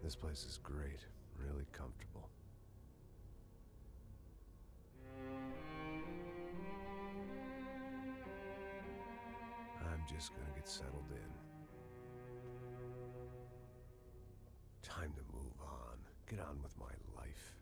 This place is great, really comfortable. I'm just gonna get settled in. Time to move on. Get on with my life.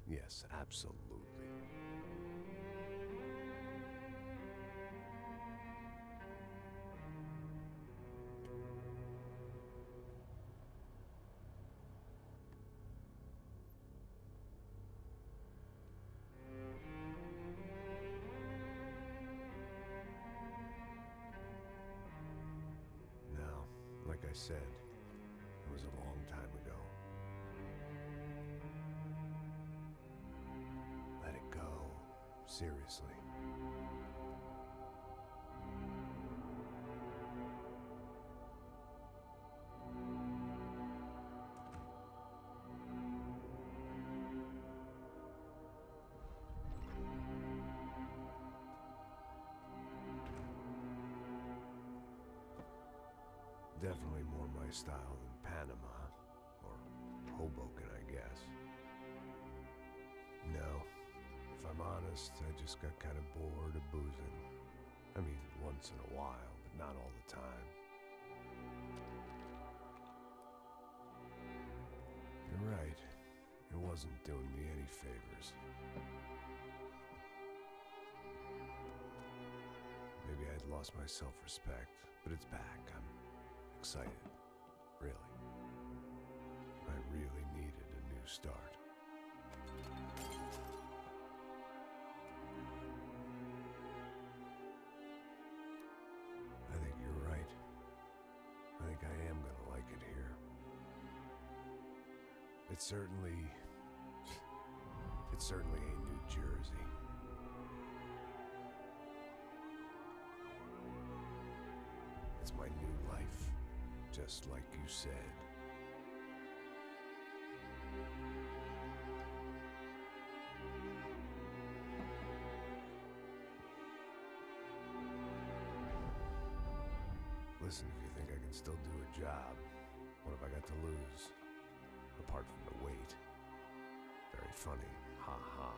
Yes, absolutely. Now, like I said, it was a long time ago. Let it go. Seriously. Definitely more my style than Panama, or Hoboken, I guess. No, if I'm honest, I just got kind of bored of boozing. I mean, once in a while, but not all the time. You're right, it wasn't doing me any favors. Maybe I'd lost my self-respect, but it's back. I'm excited, really. I really needed a new start. I think you're right. I think I am gonna like it here. It certainly ain't New Jersey. It's my new life. Just like you said. Listen, if you think I can still do a job, what have I got to lose? Apart from the weight. Very funny. Ha ha.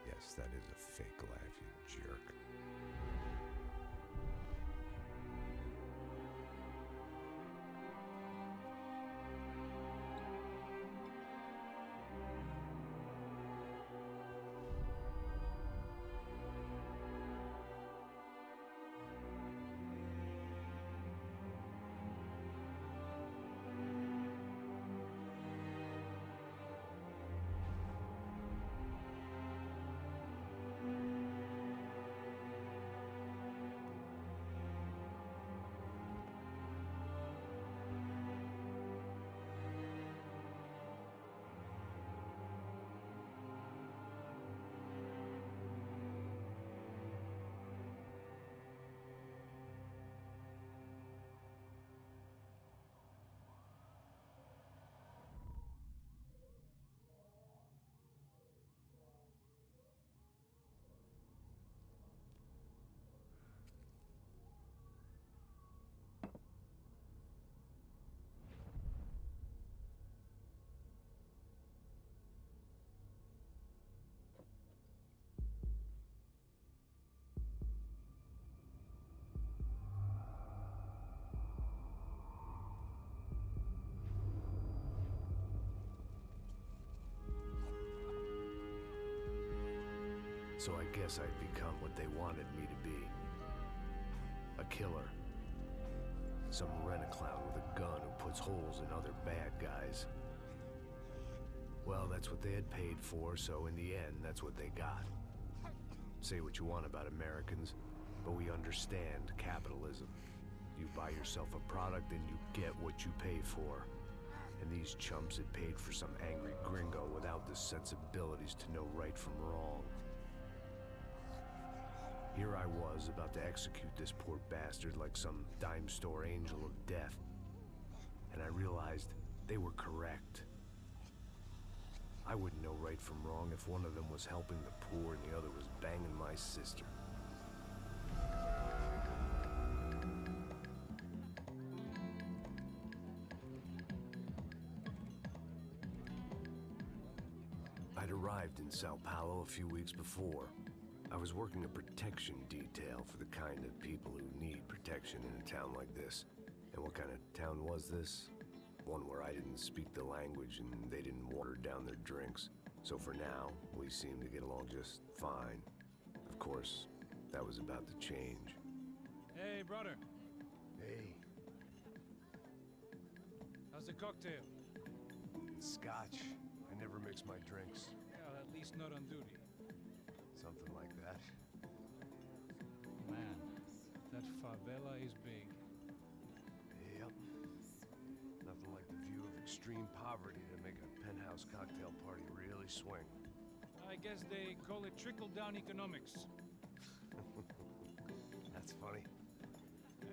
Yes, that is a fake laugh, you jerk. So I guess I'd become what they wanted me to be. A killer. Some rent-a-clown with a gun who puts holes in other bad guys. Well, that's what they had paid for, so in the end, that's what they got. Say what you want about Americans, but we understand capitalism. You buy yourself a product and you get what you pay for. And these chumps had paid for some angry gringo without the sensibilities to know right from wrong. Here I was, about to execute this poor bastard like some dime store angel of death. And I realized they were correct. I wouldn't know right from wrong if one of them was helping the poor and the other was banging my sister. arrived in Sao Paulo a few weeks before. I was working a protection detail for the kind of people who need protection in a town like this. And what kind of town was this? One where I didn't speak the language and they didn't water down their drinks. So for now, we seemed to get along just fine. Of course, that was about to change. Hey, brother. Hey. How's the cocktail? Scotch. I never mix my drinks. Well, at least not on duty. Something like that. Man, that favela is big. Yep. Nothing like the view of extreme poverty to make a penthouse cocktail party really swing. I guess they call it trickle-down economics. That's funny.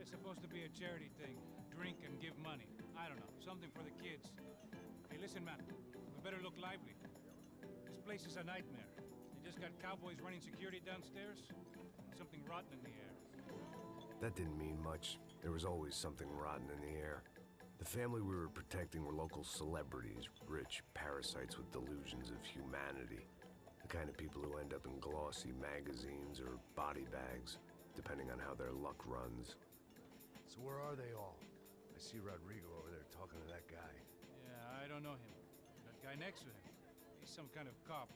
It's supposed to be a charity thing. Drink and give money. I don't know, something for the kids. Hey, listen, man. We better look lively. This place is a nightmare. They just got cowboys running security downstairs. Something rotten in the air. That didn't mean much. There was always something rotten in the air. The family we were protecting were local celebrities, rich parasites with delusions of humanity. The kind of people who end up in glossy magazines or body bags, depending on how their luck runs. So where are they all? I see Rodrigo over there talking to that guy. Yeah, I don't know him. That guy next to him. He's some kind of cop.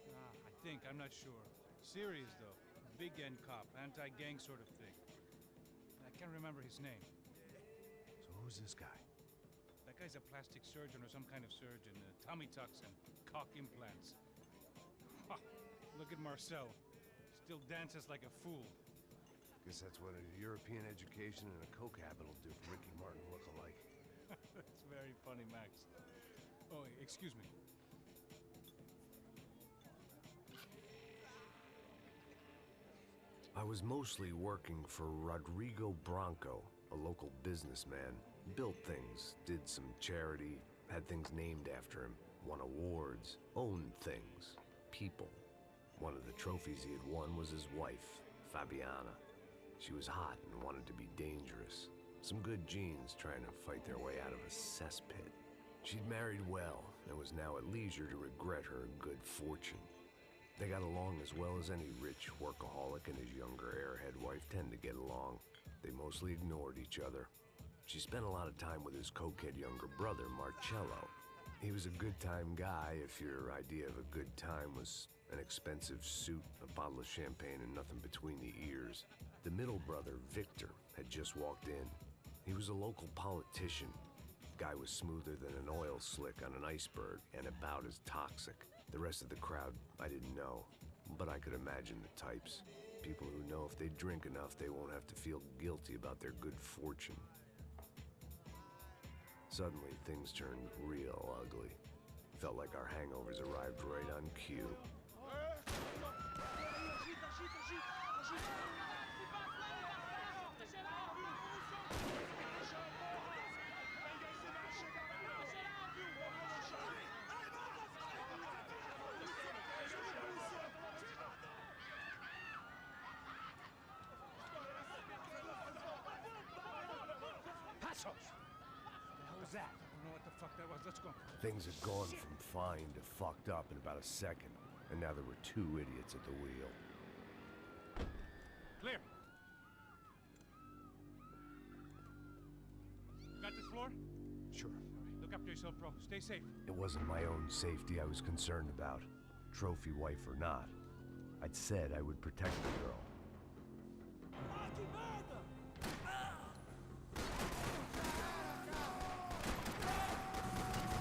I think, I'm not sure. Serious, though. Big N cop, anti-gang sort of thing. I can't remember his name. So who's this guy? That guy's a plastic surgeon or some kind of surgeon. Tummy tucks and cock implants. Look at Marcel. Still dances like a fool. Guess that's what a European education and a coke habit will do for Ricky Martin look-alike. That's very funny, Max. Oh, excuse me. I was mostly working for Rodrigo Branco, a local businessman. Built things, did some charity, had things named after him, won awards, owned things, people. One of the trophies he had won was his wife, Fabiana. She was hot and wanted to be dangerous. Some good genes trying to fight their way out of a cesspit. She'd married well and was now at leisure to regret her good fortune. They got along as well as any rich workaholic and his younger airhead wife tend to get along. They mostly ignored each other. She spent a lot of time with his cokehead younger brother, Marcello. He was a good-time guy if your idea of a good time was an expensive suit, a bottle of champagne, and nothing between the ears. The middle brother, Victor, had just walked in. He was a local politician. Guy was smoother than an oil slick on an iceberg and about as toxic. The rest of the crowd, I didn't know, but I could imagine the types. People who know if they drink enough, they won't have to feel guilty about their good fortune. Suddenly, things turned real ugly. Felt like our hangovers arrived right on cue. That? I don't know what the fuck that was. Let's go. Things had gone from fine to fucked up in about a second, and now there were two idiots at the wheel. Clear. Got this floor? Sure. All right, look after yourself, bro. Stay safe. It wasn't my own safety I was concerned about, trophy wife or not. I'd said I would protect the girl.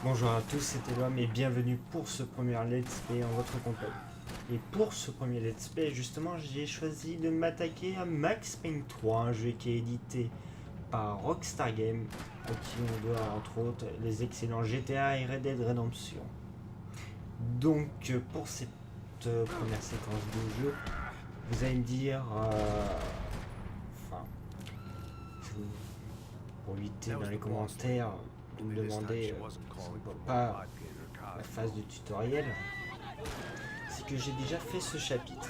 Bonjour à tous, c'était l'homme et bienvenue pour ce premier let's play en votre compagnie. Et pour ce premier let's play, justement, j'ai choisi de m'attaquer à Max Payne 3, un jeu qui est édité par Rockstar Games, à qui on doit entre autres les excellents GTA et Red Dead Redemption. Donc pour cette première séquence de jeu, vous allez me dire, pour éviter dans les commentaires de me demander pas la phase de tutoriel, c'est que j'ai déjà fait ce chapitre.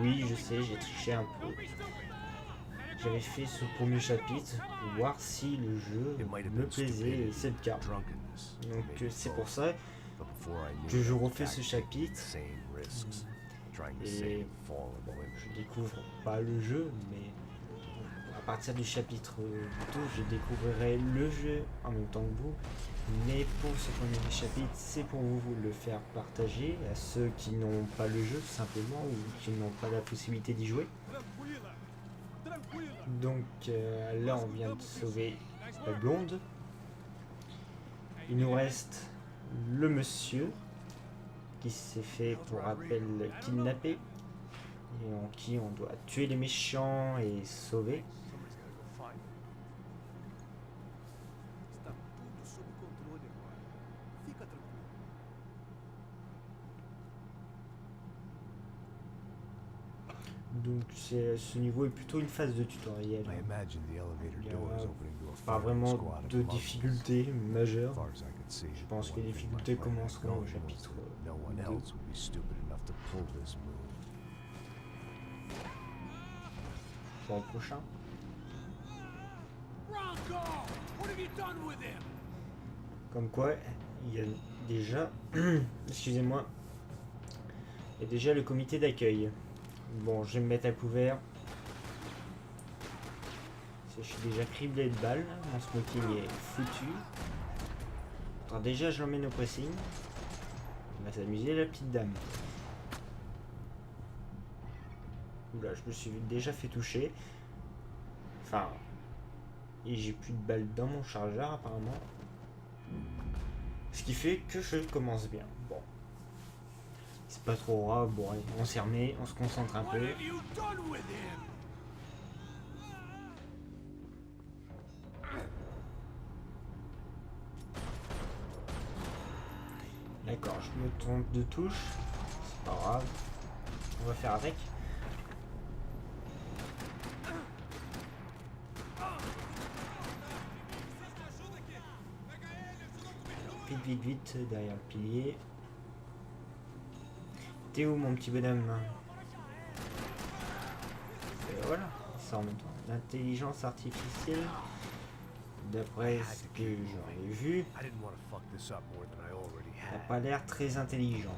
Oui, je sais, j'ai triché un peu. J'avais fait ce premier chapitre pour voir si le jeu me plaisait, et c'est le cas. Donc c'est pour ça, que je refais ce chapitre. Et Bon, je découvre pas le jeu, mais à partir du chapitre 2, je découvrirai le jeu en même temps que vous. Mais pour ce premier chapitre, c'est pour vous le faire partager à ceux qui n'ont pas le jeu tout simplement ou qui n'ont pas la possibilité d'y jouer. Donc là, on vient de sauver la blonde. Il nous reste le monsieur qui s'est fait, pour rappel, kidnapper et en qui on doit tuer les méchants et sauver. Donc ce niveau est plutôt une phase de tutoriel. Il n'y a pas vraiment de difficultés majeures. Je pense que les difficultés commenceront au chapitre 2. Pour le prochain. Comme quoi, il y a déjà... Excusez-moi. Il y a déjà le comité d'accueil. Bon, je vais me mettre à couvert. Je suis déjà criblé de balles. Mon smoking est foutu. Alors déjà, je l'emmène au pressing. On va s'amuser, la petite dame. Oula, je me suis déjà fait toucher. Enfin... Et j'ai plus de balles dans mon chargeur, apparemment. Ce qui fait que je commence bien. Bon. C'est pas trop grave, bon allez, on s'y remet, on se concentre un peu. D'accord, je me trompe de touche, c'est pas grave, on va faire avec. Vite, vite, vite, derrière le pilier. T'es où mon petit bonhomme? Et voilà, ça en même temps. L'intelligence artificielle, d'après ce que j'en ai vu, n'a pas l'air très intelligente.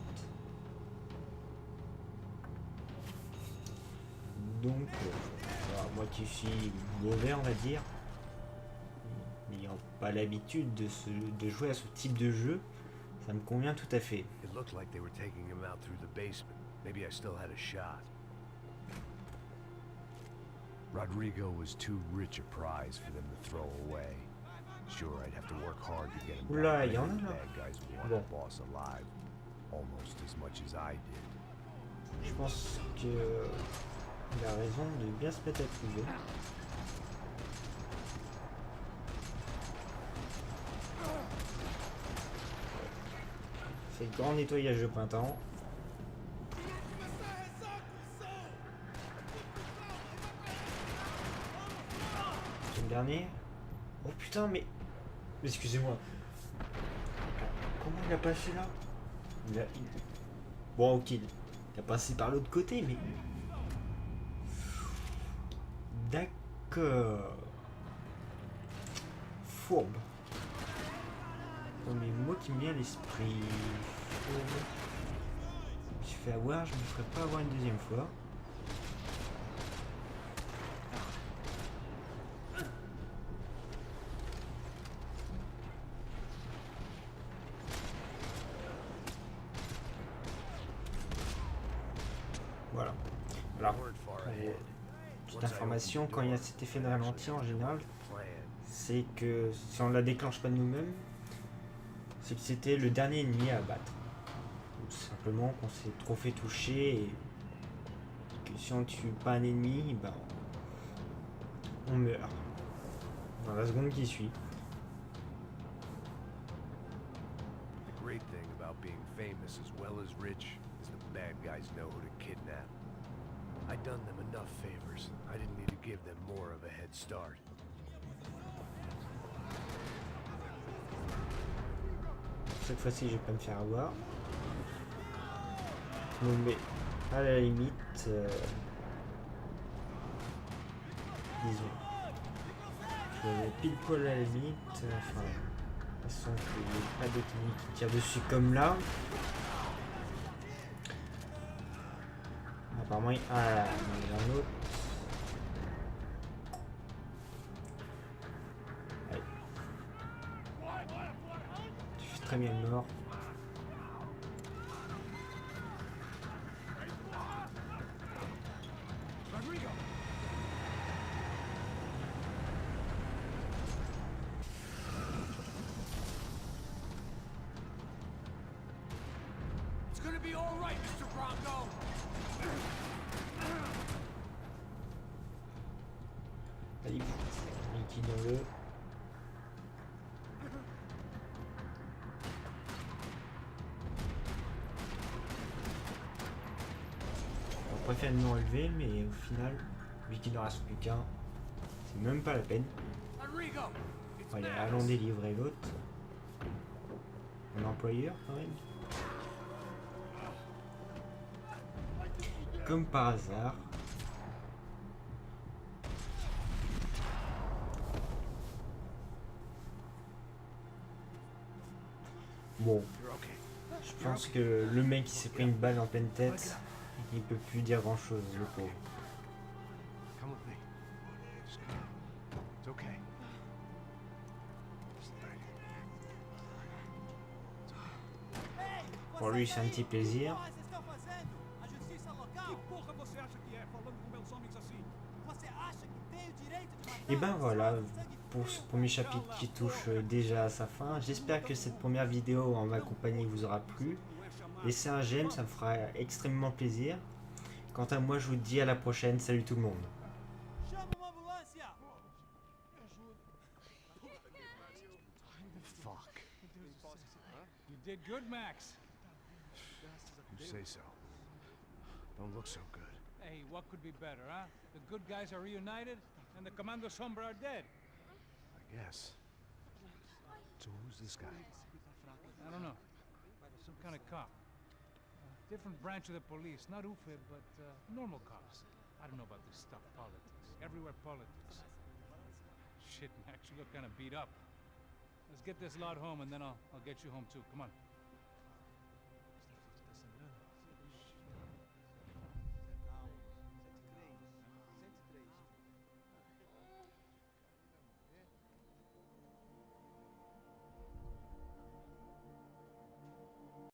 Donc, voilà, moi qui suis mauvais, on va dire, n'ayant pas l'habitude de jouer à ce type de jeu, ça me convient tout à fait. It looked like they were taking him out through the basement. Maybe I still had a shot. Rodrigo was too rich a prize for them to throw away. Sure, I'd have to work hard to get him Oula, back. il y en a The là. bad guys want Bon. the boss alive, almost as much as I did. Je pense que il a raison de bien se mettre à trouver. C'est le grand nettoyage de printemps. C'est le dernier. Oh putain, mais excusez-moi. Comment il a passé là? Bon, ok. Il a passé par l'autre côté, mais... D'accord. Fourbe. Oh, mais moi qui me vient à l'esprit. Fourbe. Je me suis fait avoir, je me ferai pas avoir une deuxième fois. Voilà. Alors, petite information, quand il y a cet effet de ralenti en général, c'est que si on la déclenche pas de nous-mêmes, c'est que c'était le dernier ennemi à abattre. Tout simplement qu'on s'est trop fait toucher et que si on ne tue pas un ennemi, ben, on meurt dans la seconde qui suit. The great thing about being famous as well as rich is the bad guys know who to kidnap. I'd done them enough favors. I didn't need to give them more of a head start. Cette fois-ci, je vais pas me faire avoir. Je me mets à la limite, disons, je me mets pile poil à la limite, enfin, façon, qu'il n'y ait pas d'autres ennemis qui tirent dessus comme là. Apparemment, il y a un autre. Allez. Tu fais très bien le mort. Allez, liquidons-le. On préfère nous enlever, mais au final, vu qu'il ne reste plus qu'un, c'est même pas la peine. Allez, allons délivrer l'autre. Mon employeur, quand même. Comme par hasard. Bon, je pense que le mec qui s'est pris une balle en pleine tête, il peut plus dire grand chose, le pauvre. Pour lui, c'est un petit plaisir. Et ben voilà, pour ce premier chapitre qui touche déjà à sa fin. J'espère que cette première vidéo en ma compagnie vous aura plu. Laissez un j'aime, ça me fera extrêmement plaisir. Quant à moi, je vous dis à la prochaine. Salut tout le monde. Fuck. You did good, Max. You say so. Don't look so good. Hey, what could be better, huh? The good guys are reunited, and the Commando Sombra are dead. I guess. So who's this guy? I don't know. Some kind of cop. Different branch of the police. Not UFIB, but normal cops. I don't know about this stuff, politics. Everywhere politics. Shit, Max, you look kind of beat up. Let's get this lot home, and then I'll get you home too. Come on.